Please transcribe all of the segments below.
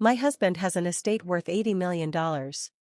My husband has an estate worth $80 million,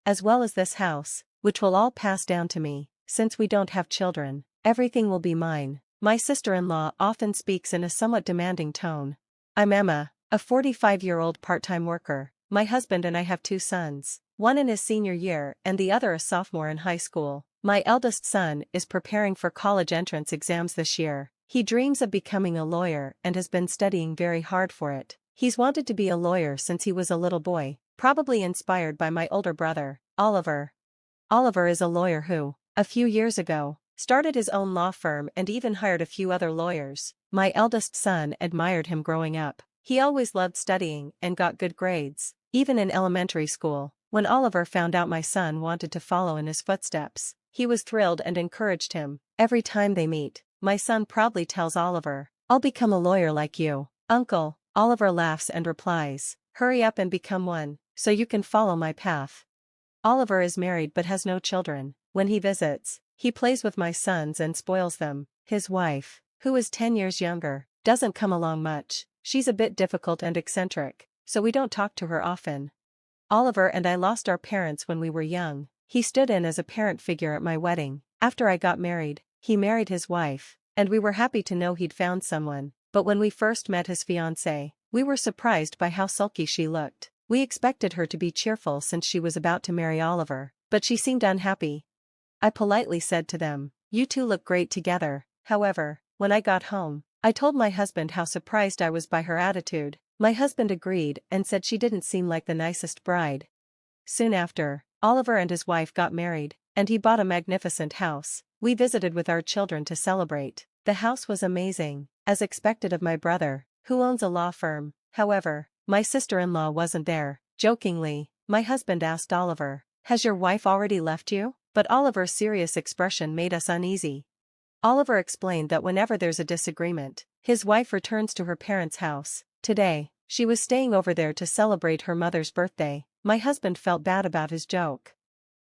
as well as this house, which will all pass down to me. Since we don't have children, everything will be mine. My sister-in-law often speaks in a somewhat demanding tone. I'm Emma, a 45-year-old part-time worker. My husband and I have two sons, one in his senior year and the other a sophomore in high school. My eldest son is preparing for college entrance exams this year. He dreams of becoming a lawyer and has been studying very hard for it. He's wanted to be a lawyer since he was a little boy, probably inspired by my older brother, Oliver. Oliver is a lawyer who, a few years ago, started his own law firm and even hired a few other lawyers. My eldest son admired him growing up. He always loved studying and got good grades, even in elementary school. When Oliver found out my son wanted to follow in his footsteps, he was thrilled and encouraged him. Every time they meet, my son proudly tells Oliver, "I'll become a lawyer like you, Uncle." Oliver laughs and replies, "Hurry up and become one, so you can follow my path." Oliver is married but has no children. When he visits, he plays with my sons and spoils them. His wife, who is 10 years younger, doesn't come along much. She's a bit difficult and eccentric, so we don't talk to her often. Oliver and I lost our parents when we were young. He stood in as a parent figure at my wedding. After I got married, he married his wife, and we were happy to know he'd found someone. But when we first met his fiancée, we were surprised by how sulky she looked. We expected her to be cheerful since she was about to marry Oliver, but she seemed unhappy. I politely said to them, "You two look great together." However, when I got home, I told my husband how surprised I was by her attitude. My husband agreed and said she didn't seem like the nicest bride. Soon after, Oliver and his wife got married, and he bought a magnificent house. We visited with our children to celebrate. The house was amazing, as expected of my brother, who owns a law firm. However, my sister-in-law wasn't there. Jokingly, my husband asked Oliver, "Has your wife already left you?" But Oliver's serious expression made us uneasy. Oliver explained that whenever there's a disagreement, his wife returns to her parents' house. Today, she was staying over there to celebrate her mother's birthday. My husband felt bad about his joke.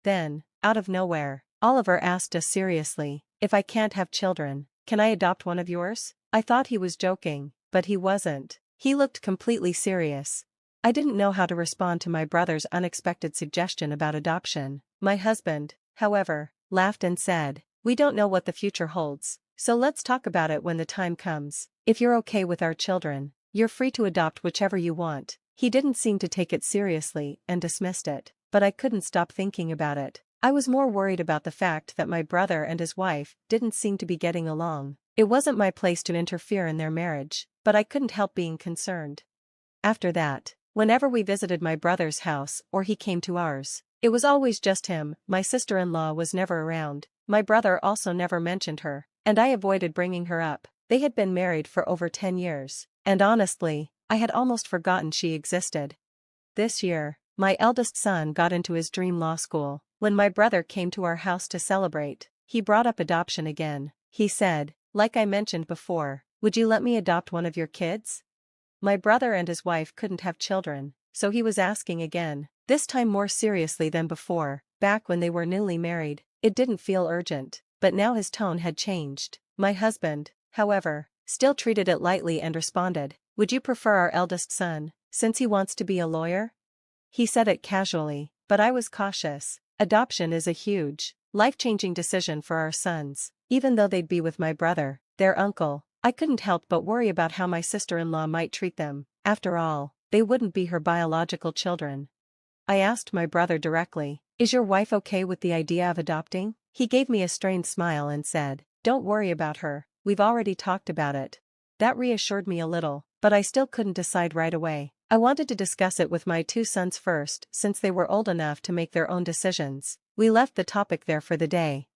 Then, out of nowhere, Oliver asked us seriously, "If I can't have children, can I adopt one of yours?" I thought he was joking, but he wasn't. He looked completely serious. I didn't know how to respond to my brother's unexpected suggestion about adoption. My husband, however, laughed and said, "We don't know what the future holds, so let's talk about it when the time comes. If you're okay with our children, you're free to adopt whichever you want." He didn't seem to take it seriously and dismissed it, but I couldn't stop thinking about it. I was more worried about the fact that my brother and his wife didn't seem to be getting along. It wasn't my place to interfere in their marriage, but I couldn't help being concerned. After that, whenever we visited my brother's house or he came to ours, it was always just him. My sister-in-law was never around. My brother also never mentioned her, and I avoided bringing her up. They had been married for over 10 years, and honestly, I had almost forgotten she existed. This year, my eldest son got into his dream law school. When my brother came to our house to celebrate, he brought up adoption again. He said, "Like I mentioned before, would you let me adopt one of your kids?" My brother and his wife couldn't have children, so he was asking again, this time more seriously than before. Back when they were newly married, it didn't feel urgent, but now his tone had changed. My husband, however, still treated it lightly and responded, "Would you prefer our eldest son, since he wants to be a lawyer?" He said it casually, but I was cautious. Adoption is a huge, life-changing decision for our sons. Even though they'd be with my brother, their uncle, I couldn't help but worry about how my sister-in-law might treat them. After all, they wouldn't be her biological children. I asked my brother directly, "Is your wife okay with the idea of adopting?" He gave me a strained smile and said, "Don't worry about her, we've already talked about it." That reassured me a little, but I still couldn't decide right away. I wanted to discuss it with my two sons first since they were old enough to make their own decisions. We left the topic there for the day.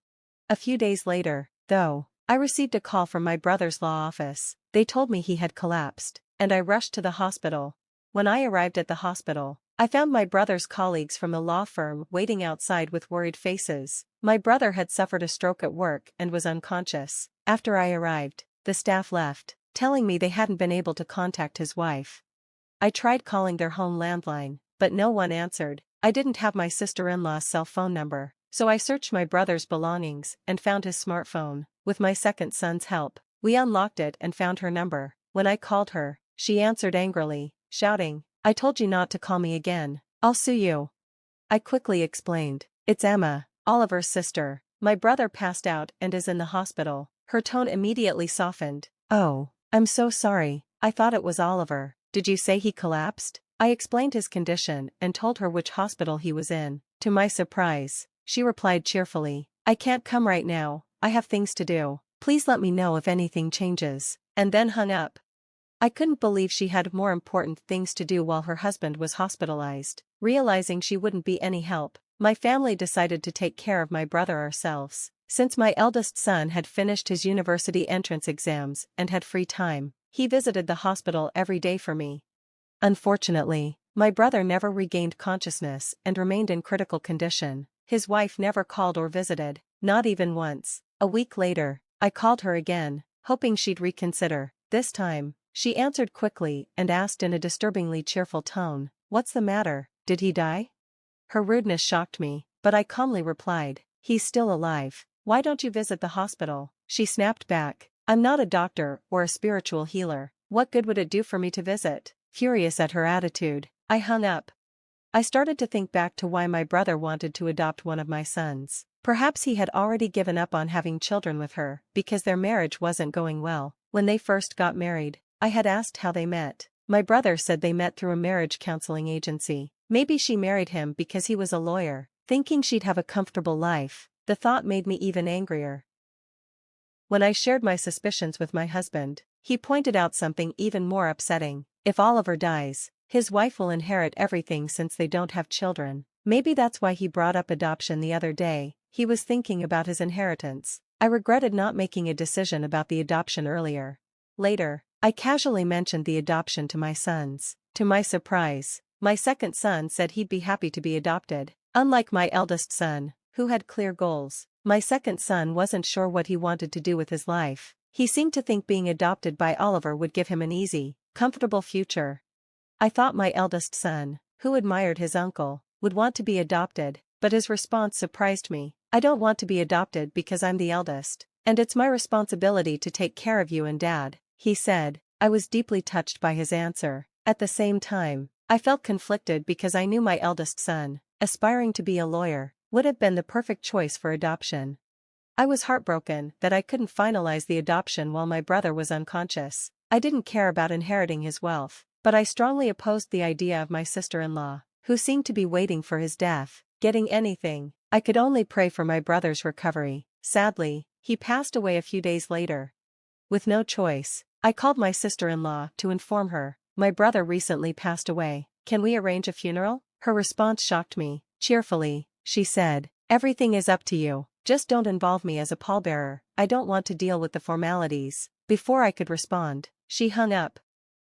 A few days later, though, I received a call from my brother's law office. They told me he had collapsed, and I rushed to the hospital. When I arrived at the hospital, I found my brother's colleagues from the law firm waiting outside with worried faces. My brother had suffered a stroke at work and was unconscious. After I arrived, the staff left, telling me they hadn't been able to contact his wife. I tried calling their home landline, but no one answered. I didn't have my sister-in-law's cell phone number, so I searched my brother's belongings and found his smartphone. With my second son's help, we unlocked it and found her number. When I called her, she answered angrily, shouting, I told you not to call me again. I'll sue you. I quickly explained. It's Emma, Oliver's sister. My brother passed out and is in the hospital. Her tone immediately softened. Oh, I'm so sorry. I thought it was Oliver. Did you say he collapsed? I explained his condition and told her which hospital he was in. To my surprise, she replied cheerfully, I can't come right now, I have things to do. Please let me know if anything changes. And then hung up. I couldn't believe she had more important things to do while her husband was hospitalized. Realizing she wouldn't be any help, my family decided to take care of my brother ourselves. Since my eldest son had finished his university entrance exams and had free time, he visited the hospital every day for me. Unfortunately, my brother never regained consciousness and remained in critical condition. His wife never called or visited, not even once. A week later, I called her again, hoping she'd reconsider. This time, she answered quickly and asked in a disturbingly cheerful tone, What's the matter, did he die? Her rudeness shocked me, but I calmly replied, He's still alive. Why don't you visit the hospital? She snapped back, I'm not a doctor or a spiritual healer. What good would it do for me to visit? Furious at her attitude, I hung up. I started to think back to why my brother wanted to adopt one of my sons. Perhaps he had already given up on having children with her because their marriage wasn't going well. When they first got married, I had asked how they met. My brother said they met through a marriage counseling agency. Maybe she married him because he was a lawyer, thinking she'd have a comfortable life. The thought made me even angrier. When I shared my suspicions with my husband, he pointed out something even more upsetting. If Oliver dies, his wife will inherit everything since they don't have children. Maybe that's why he brought up adoption the other day. He was thinking about his inheritance. I regretted not making a decision about the adoption earlier. Later, I casually mentioned the adoption to my sons. To my surprise, my second son said he'd be happy to be adopted. Unlike my eldest son, who had clear goals, my second son wasn't sure what he wanted to do with his life. He seemed to think being adopted by Oliver would give him an easy, comfortable future. I thought my eldest son, who admired his uncle, would want to be adopted, but his response surprised me. I don't want to be adopted because I'm the eldest, and it's my responsibility to take care of you and Dad, he said. I was deeply touched by his answer. At the same time, I felt conflicted because I knew my eldest son, aspiring to be a lawyer, would have been the perfect choice for adoption. I was heartbroken that I couldn't finalize the adoption while my brother was unconscious. I didn't care about inheriting his wealth, but I strongly opposed the idea of my sister-in-law, who seemed to be waiting for his death, getting anything. I could only pray for my brother's recovery. Sadly, he passed away a few days later. With no choice, I called my sister-in-law to inform her, my brother recently passed away. Can we arrange a funeral? Her response shocked me. Cheerfully, she said, everything is up to you. Just don't involve me as a pallbearer. I don't want to deal with the formalities. Before I could respond, she hung up.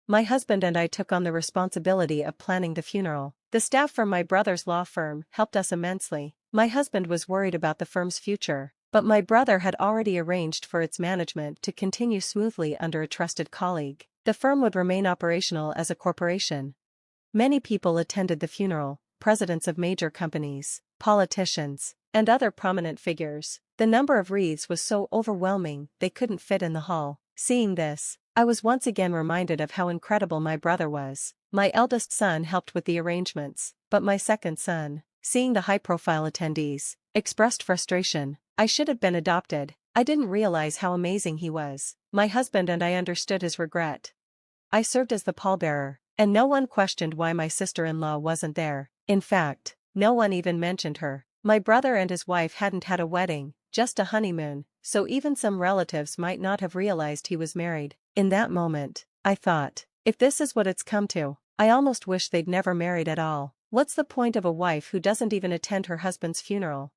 My husband and I took on the responsibility of planning the funeral. The staff from my brother's law firm helped us immensely. My husband was worried about the firm's future, but my brother had already arranged for its management to continue smoothly under a trusted colleague. The firm would remain operational as a corporation. Many people attended the funeral, presidents of major companies, politicians, and other prominent figures. The number of wreaths was so overwhelming they couldn't fit in the hall. Seeing this, I was once again reminded of how incredible my brother was. My eldest son helped with the arrangements, but my second son, seeing the high-profile attendees, expressed frustration. I should have been adopted. I didn't realize how amazing he was. My husband and I understood his regret. I served as the pallbearer, and no one questioned why my sister-in-law wasn't there. In fact, no one even mentioned her. My brother and his wife hadn't had a wedding, just a honeymoon, so even some relatives might not have realized he was married. In that moment, I thought, if this is what it's come to, I almost wish they'd never married at all. What's the point of a wife who doesn't even attend her husband's funeral?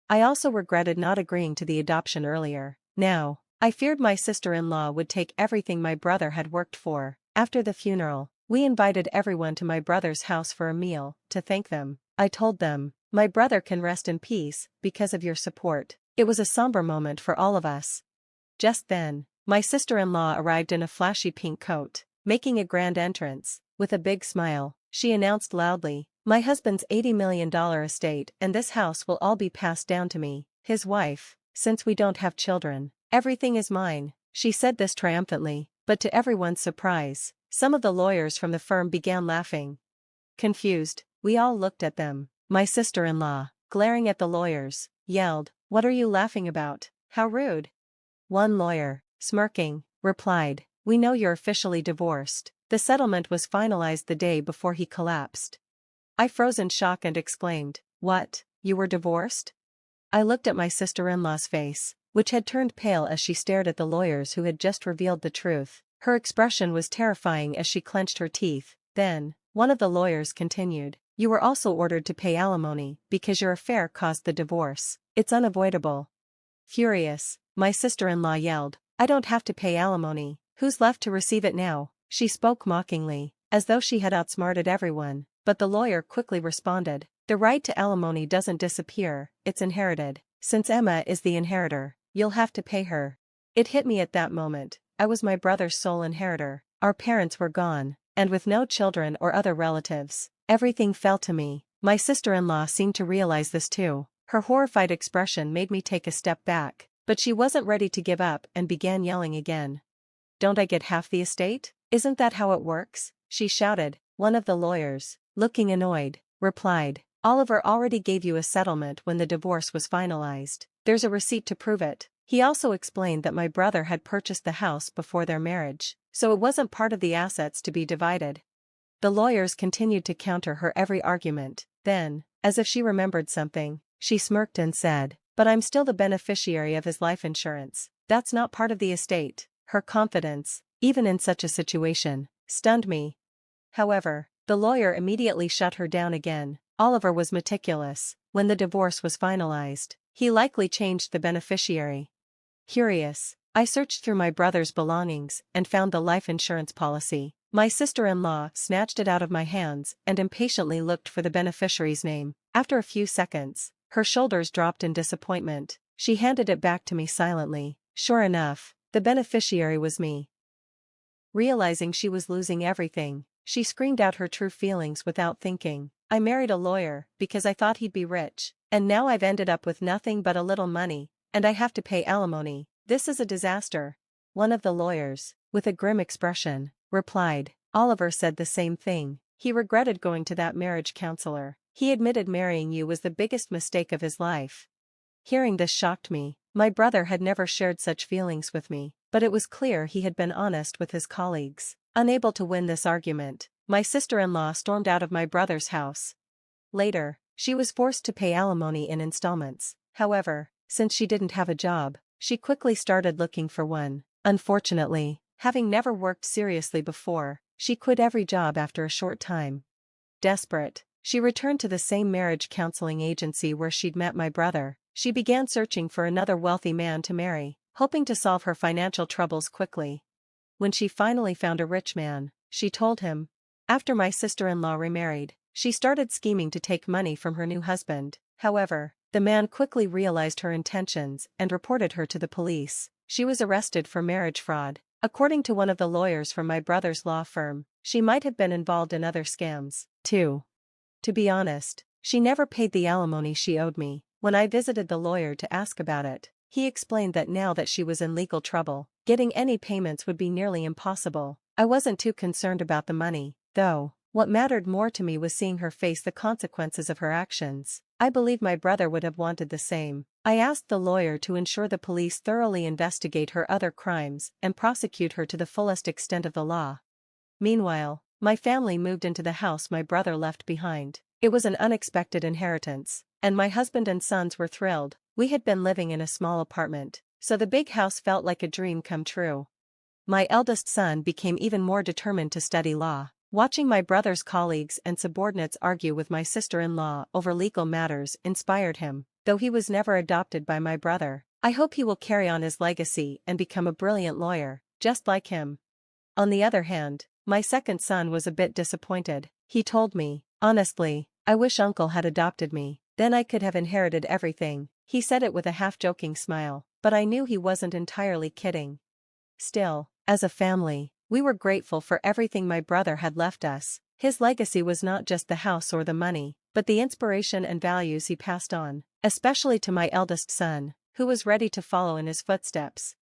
I also regretted not agreeing to the adoption earlier. Now, I feared my sister-in-law would take everything my brother had worked for. After the funeral, we invited everyone to my brother's house for a meal, to thank them. I told them, my brother can rest in peace because of your support. It was a somber moment for all of us. Just then, my sister-in-law arrived in a flashy pink coat, making a grand entrance. With a big smile, she announced loudly, my husband's $80 million estate and this house will all be passed down to me, his wife, since we don't have children. Everything is mine. She said this triumphantly, but to everyone's surprise, Some of the lawyers from the firm began laughing. Confused, we all looked at them. My sister-in-law, glaring at the lawyers, yelled, "What are you laughing about? How rude!" One lawyer, smirking, replied, "We know you're officially divorced." The settlement was finalized the day before he collapsed. I froze in shock and exclaimed, "What, you were divorced?" I looked at my sister-in-law's face, which had turned pale as she stared at the lawyers who had just revealed the truth. Her expression was terrifying as she clenched her teeth. Then, one of the lawyers continued, "You were also ordered to pay alimony because your affair caused the divorce. It's unavoidable." Furious, my sister-in-law yelled, "I don't have to pay alimony. Who's left to receive it now?" She spoke mockingly, as though she had outsmarted everyone, but the lawyer quickly responded, "The right to alimony doesn't disappear, it's inherited. Since Emma is the inheritor, you'll have to pay her." It hit me at that moment, I was my brother's sole inheritor. Our parents were gone, and with no children or other relatives, everything fell to me. My sister-in-law seemed to realize this too. Her horrified expression made me take a step back, but she wasn't ready to give up and began yelling again. "Don't I get half the estate? Isn't that how it works?" she shouted. One of the lawyers, looking annoyed, replied, "Oliver already gave you a settlement when the divorce was finalized. There's a receipt to prove it." He also explained that my brother had purchased the house before their marriage, so it wasn't part of the assets to be divided. The lawyers continued to counter her every argument. Then, as if she remembered something, she smirked and said, "But I'm still the beneficiary of his life insurance. That's not part of the estate." Her confidence, even in such a situation, stunned me. However, the lawyer immediately shut her down again. Oliver was meticulous. When the divorce was finalized, he likely changed the beneficiary. Curious, I searched through my brother's belongings and found the life insurance policy. My sister-in-law snatched it out of my hands and impatiently looked for the beneficiary's name. After a few seconds, her shoulders dropped in disappointment. She handed it back to me silently. Sure enough, the beneficiary was me. Realizing she was losing everything, she screamed out her true feelings without thinking. "I married a lawyer because I thought he'd be rich, and now I've ended up with nothing but a little money, and I have to pay alimony. This is a disaster." One of the lawyers, with a grim expression, replied, "Oliver said the same thing. He regretted going to that marriage counselor. He admitted marrying you was the biggest mistake of his life." Hearing this shocked me. My brother had never shared such feelings with me, but it was clear he had been honest with his colleagues. Unable to win this argument, my sister-in-law stormed out of my brother's house. Later, she was forced to pay alimony in installments. However, since she didn't have a job, she quickly started looking for one. Unfortunately, having never worked seriously before, she quit every job after a short time. Desperate, she returned to the same marriage counseling agency where she'd met my brother. She began searching for another wealthy man to marry, hoping to solve her financial troubles quickly. When she finally found a rich man, she told him. After my sister-in-law remarried, she started scheming to take money from her new husband. However, the man quickly realized her intentions and reported her to the police. She was arrested for marriage fraud. According to one of the lawyers from my brother's law firm, she might have been involved in other scams, too. To be honest, she never paid the alimony she owed me. When I visited the lawyer to ask about it, he explained that now that she was in legal trouble, getting any payments would be nearly impossible. I wasn't too concerned about the money, though. What mattered more to me was seeing her face the consequences of her actions. I believe my brother would have wanted the same. I asked the lawyer to ensure the police thoroughly investigate her other crimes and prosecute her to the fullest extent of the law. Meanwhile, my family moved into the house my brother left behind. It was an unexpected inheritance, and my husband and sons were thrilled. We had been living in a small apartment, so the big house felt like a dream come true. My eldest son became even more determined to study law. Watching my brother's colleagues and subordinates argue with my sister-in-law over legal matters inspired him. Though he was never adopted by my brother, I hope he will carry on his legacy and become a brilliant lawyer, just like him. On the other hand, my second son was a bit disappointed. He told me, "Honestly, I wish Uncle had adopted me. Then I could have inherited everything." He said it with a half-joking smile, but I knew he wasn't entirely kidding. Still, as a family, we were grateful for everything my brother had left us. His legacy was not just the house or the money, but the inspiration and values he passed on, especially to my eldest son, who was ready to follow in his footsteps.